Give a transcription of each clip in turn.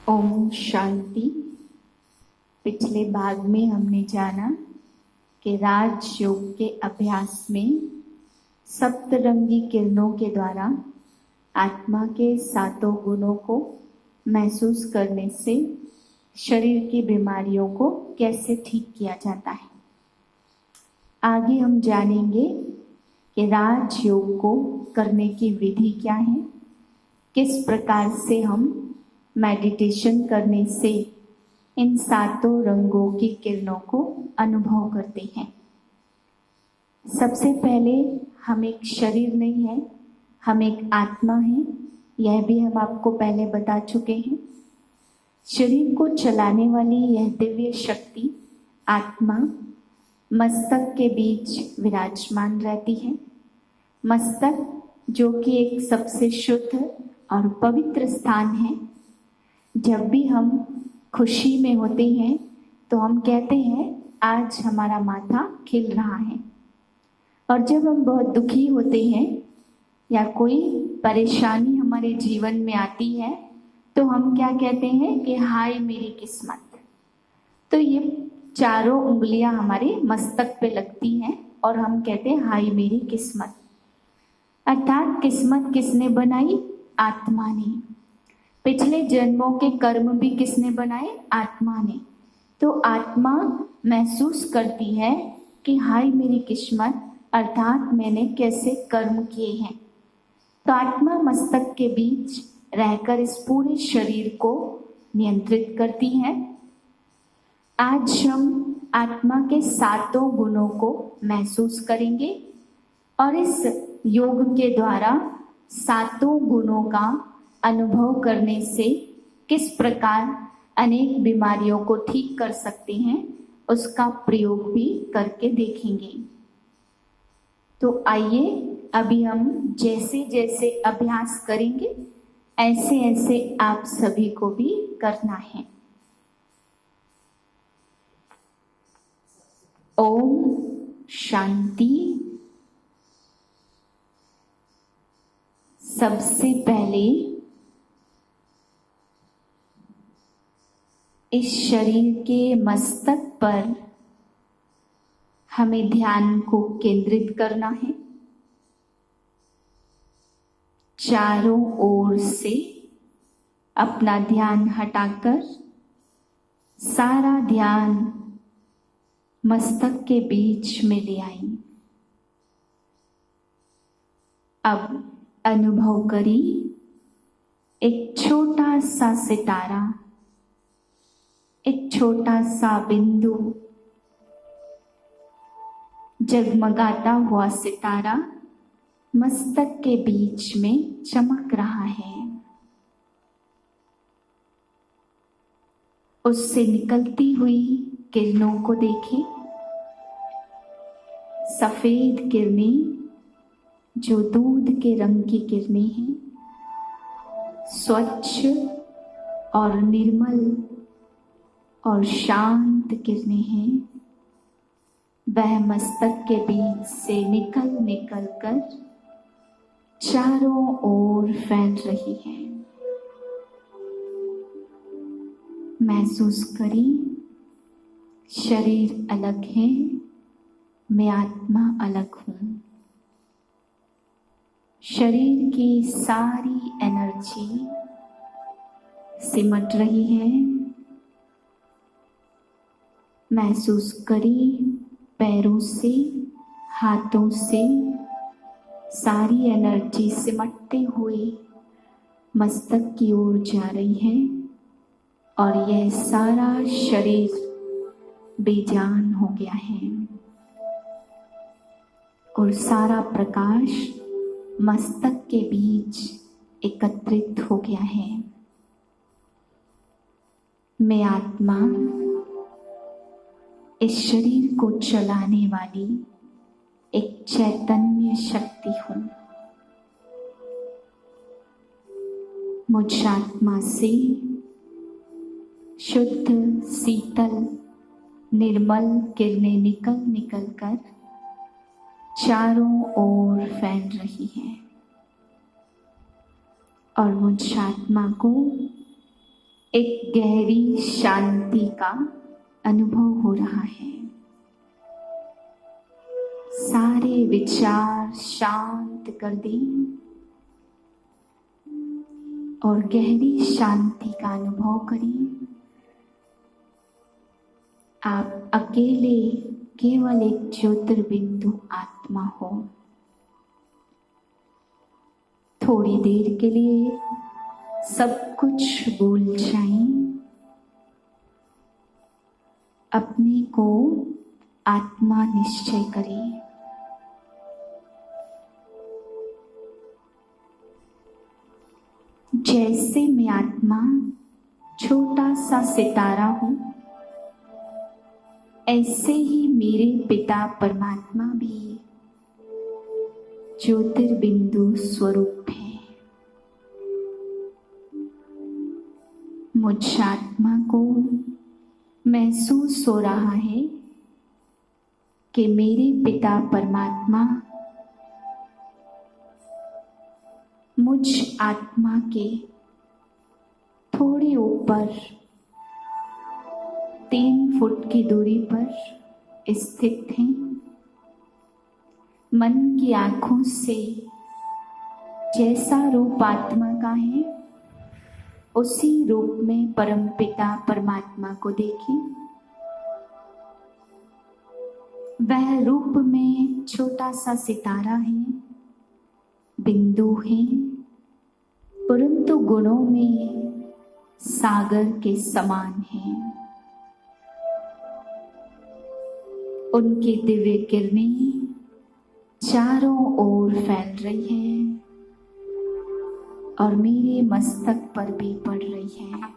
ओम शांति। पिछले भाग में हमने जाना कि राजयोग के अभ्यास में सप्तरंगी किरणों के द्वारा आत्मा के सातों गुणों को महसूस करने से शरीर की बीमारियों को कैसे ठीक किया जाता है। आगे हम जानेंगे कि राजयोग को करने की विधि क्या है, किस प्रकार से हम मेडिटेशन करने से इन सातों रंगों की किरणों को अनुभव करते हैं। सबसे पहले हम एक शरीर नहीं है, हम एक आत्मा है। यह भी हम आपको पहले बता चुके हैं। शरीर को चलाने वाली यह दिव्य शक्ति आत्मा मस्तक के बीच विराजमान रहती है। मस्तक जो कि एक सबसे शुद्ध और पवित्र स्थान है। जब भी हम खुशी में होते हैं तो हम कहते हैं आज हमारा माथा खिल रहा है, और जब हम बहुत दुखी होते हैं या कोई परेशानी हमारे जीवन में आती है तो हम क्या कहते हैं कि हाय मेरी किस्मत। तो ये चारों उंगलियां हमारे मस्तक पे लगती हैं और हम कहते हैं हाय मेरी किस्मत। अर्थात किस्मत किसने बनाई? आत्मा ने। पिछले जन्मों के कर्म भी किसने बनाए? आत्मा ने। तो आत्मा महसूस करती है कि हाय मेरी किस्मत, अर्थात मैंने कैसे कर्म किए हैं। तो आत्मा मस्तक के बीच रहकर इस पूरे शरीर को नियंत्रित करती है। आज हम आत्मा के सातों गुणों को महसूस करेंगे और इस योग के द्वारा सातों गुणों का अनुभव करने से किस प्रकार अनेक बीमारियों को ठीक कर सकते हैं, उसका प्रयोग भी करके देखेंगे। तो आइए अभी हम जैसे जैसे अभ्यास करेंगे ऐसे ऐसे आप सभी को भी करना है। ओम शांति। सबसे पहले इस शरीर के मस्तक पर हमें ध्यान को केंद्रित करना है। चारों ओर से अपना ध्यान हटाकर सारा ध्यान मस्तक के बीच में ले आई। अब अनुभव करी एक छोटा सा सितारा, एक छोटा सा बिंदु, जगमगाता हुआ सितारा मस्तक के बीच में चमक रहा है। उससे निकलती हुई किरणों को देखें। सफेद किरणें जो दूध के रंग की किरणें हैं, स्वच्छ और निर्मल और शांत किरणें हैं। वह मस्तक के बीच से निकल निकल कर चारों ओर फैल रही है। महसूस करें शरीर अलग है, मैं आत्मा अलग हूँ। शरीर की सारी एनर्जी सिमट रही है। महसूस करें पैरों से, हाथों से सारी एनर्जी सिमटते हुए मस्तक की ओर जा रही है और यह सारा शरीर बेजान हो गया है और सारा प्रकाश मस्तक के बीच एकत्रित हो गया है। मैं आत्मा इस शरीर को चलाने वाली एक चैतन्य शक्ति हूँ। मुझ आत्मा से शुद्ध, शीतल, निर्मल किरणें निकल निकल कर चारों ओर फैल रही है और मुझ आत्मा को एक गहरी शांति का अनुभव हो रहा है। सारे विचार शांत कर दें और गहरी शांति का अनुभव करें। आप अकेले केवल एक ज्योतिर्बिंदु आत्मा हो। थोड़ी देर के लिए सब कुछ भूल जाएं। अपने को आत्मा निश्चय करें। जैसे मैं आत्मा छोटा सा सितारा हूं, ऐसे ही मेरे पिता परमात्मा भी ज्योतिर्बिंदु स्वरूप है। मुझ आत्मा को महसूस हो रहा है कि मेरे पिता परमात्मा मुझ आत्मा के थोड़े ऊपर 3 फुट की दूरी पर स्थित हैं। मन की आंखों से जैसा रूप आत्मा का है, उसी रूप में परमपिता परमात्मा को देखें। वह रूप में छोटा सा सितारा है, बिंदु है, परंतु गुणों में सागर के समान है। उनकी दिव्य किरणें चारों ओर फैल रही है और मेरे मस्तक पर भी पड़ रही है।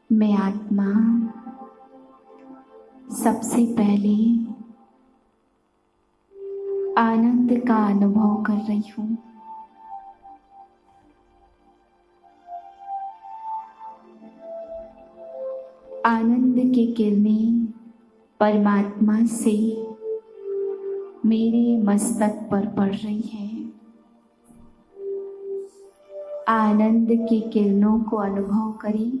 मैं आत्मा सबसे पहले आनंद का अनुभव कर रही हूँ। आनंद की किरणें परमात्मा से मेरे मस्तक पर पड़ रही है। आनंद की किरणों को अनुभव करें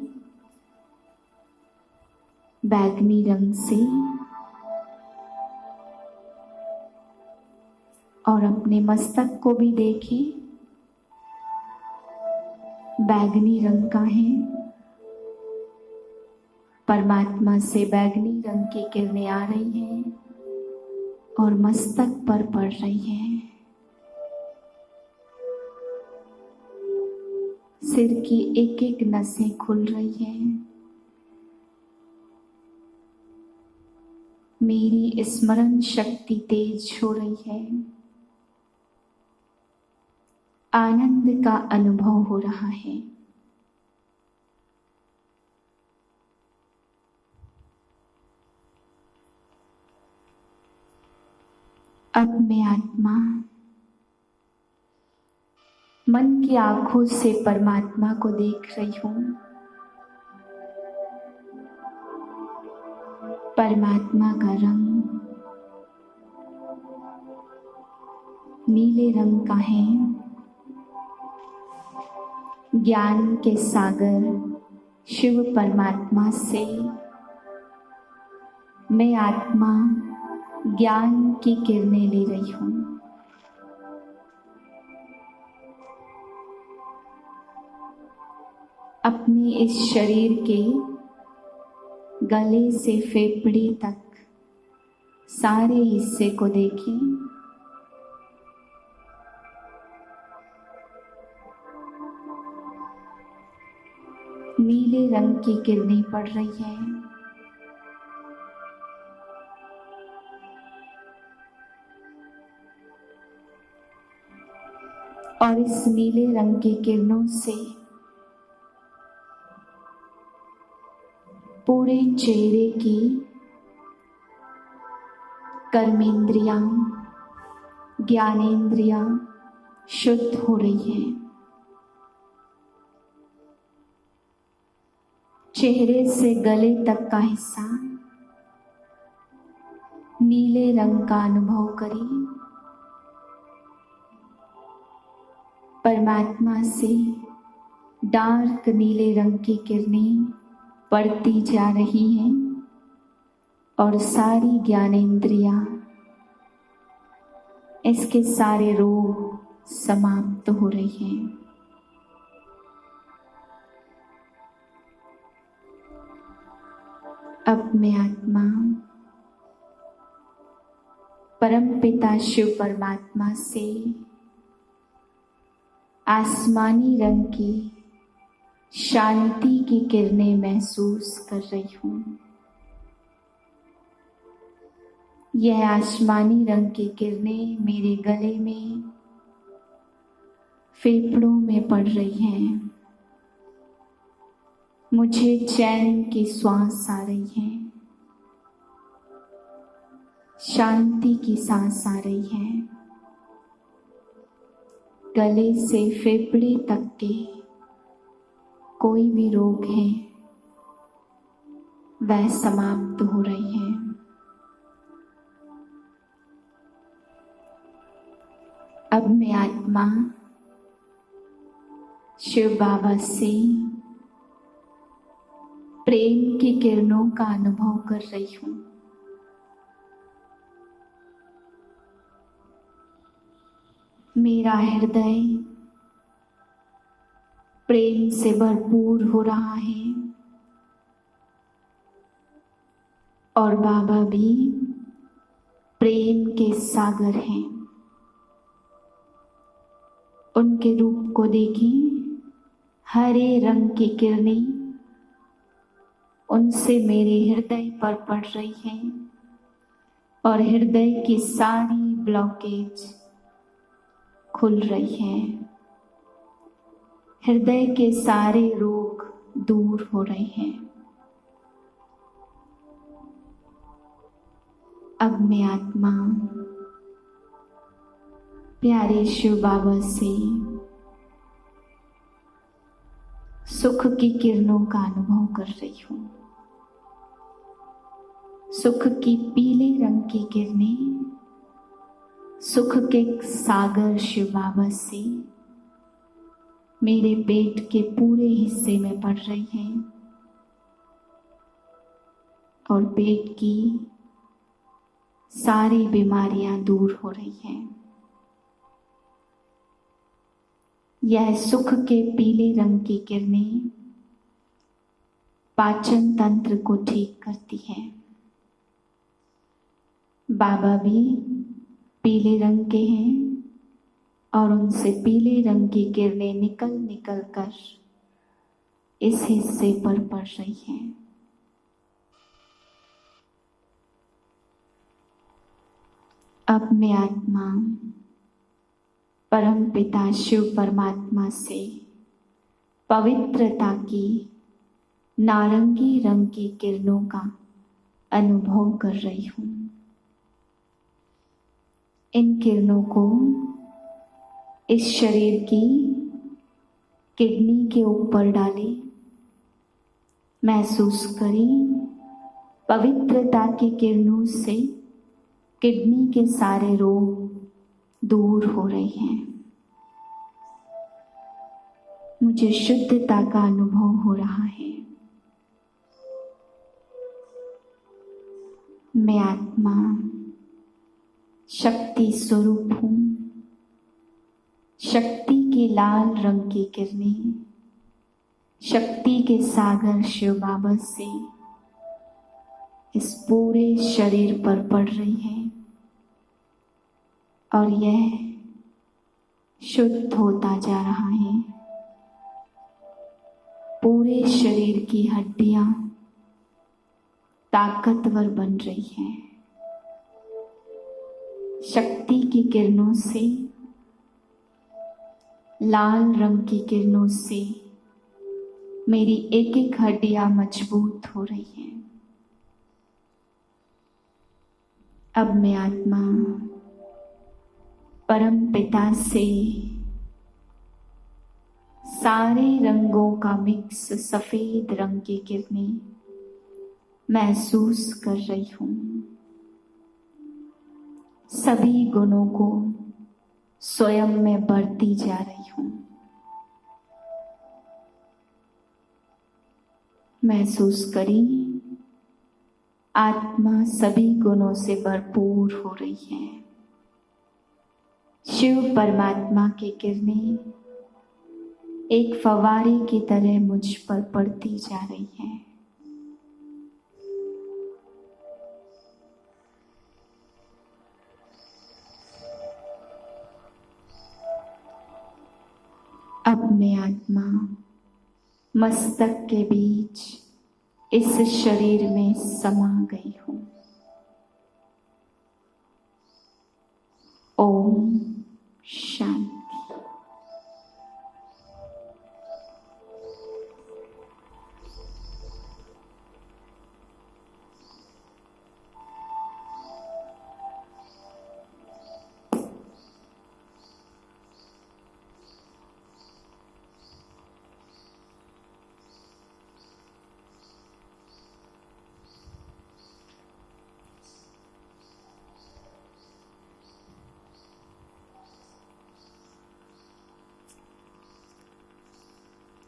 बैगनी रंग से और अपने मस्तक को भी देखें, बैगनी रंग का है। परमात्मा से बैगनी रंग की किरणें आ रही हैं और मस्तक पर पड़ रही है। सिर की एक एक नसें खुल रही हैं। मेरी स्मरण शक्ति तेज हो रही है। आनंद का अनुभव हो रहा है। अब मैं आत्मा मन की आंखों से परमात्मा को देख रही हूँ। परमात्मा का रंग नीले रंग का है। ज्ञान के सागर शिव परमात्मा से मैं आत्मा ज्ञान की किरणें ले रही हूँ। अपने इस शरीर के गले से फेफड़े तक सारे हिस्से को देखें। नीले रंग की किरणें पड़ रही है। और इस नीले रंग की किरणों से पूरे चेहरे की कर्मेंद्रियां, ज्ञानेंद्रियां शुद्ध हो रही है। चेहरे से गले तक का हिस्सा नीले रंग का अनुभव करें। परमात्मा से डार्क नीले रंग की किरणें पड़ती जा रही हैं और सारी ज्ञानेंद्रियां, इसके सारे रोग समाप्त हो रहे हैं। अब मैं आत्मा परमपिता शिव परमात्मा से आसमानी रंग की शांति की किरणें महसूस कर रही हूँ। यह आसमानी रंग की किरणें मेरे गले में, फेफड़ों में पड़ रही हैं। मुझे चैन की श्वास आ रही है, शांति की सांस आ रही है। गले से फेफड़े तक के कोई भी रोग है वह समाप्त हो रही है। अब मैं आत्मा शिव बाबा से प्रेम की किरणों का अनुभव कर रही हूँ। मेरा हृदय प्रेम से भरपूर हो रहा है और बाबा भी प्रेम के सागर हैं। उनके रूप को देखें, हरे रंग की किरणें उनसे मेरे हृदय पर पड़ रही हैं और हृदय की सारी ब्लॉकेज खुल रही हैं। हृदय के सारे रोग दूर हो रहे हैं। अब मैं आत्मा प्यारे शिव बाबा से सुख की किरणों का अनुभव कर रही हूँ। सुख की पीले रंग की किरणें सुख के सागर शिव बाबा से मेरे पेट के पूरे हिस्से में पड़ रही हैं और पेट की सारी बीमारियां दूर हो रही हैं। यह सुख के पीले रंग की किरणें पाचन तंत्र को ठीक करती हैं। बाबा भी पीले रंग के हैं और उनसे पीले रंग की किरणें निकल निकल कर इस हिस्से पर पड़ रही हैं। अब मैं आत्मा परम पिता शिव परमात्मा से पवित्रता की नारंगी रंग की किरणों का अनुभव कर रही हूँ। इन किरणों को इस शरीर की किडनी के ऊपर डालें, महसूस करें पवित्रता की किरणों से किडनी के सारे रोग दूर हो रहे हैं। मुझे शुद्धता का अनुभव हो रहा है। मैं आत्मा शक्ति स्वरूप हूँ। शक्ति की लाल रंग की किरणें शक्ति के सागर शिव बाबा से इस पूरे शरीर पर पड़ रही है और यह शुद्ध होता जा रहा है। पूरे शरीर की हड्डियां ताकतवर बन रही हैं। शक्ति की किरणों से, लाल रंग की किरणों से मेरी एक एक हड्डियां मजबूत हो रही हैं। अब मैं आत्मा परम पिता से सारे रंगों का मिक्स सफेद रंग की किरणें महसूस कर रही हूँ। सभी गुणों को स्वयं में बढ़ती जा रही हूँ। महसूस करिए आत्मा सभी गुणों से भरपूर हो रही है। शिव परमात्मा की किरणें एक फव्वारे की तरह मुझ पर पड़ती जा रही हैं। अब मैं आत्मा मस्तक के बीच इस शरीर में समा गई हूँ। ओम शांति।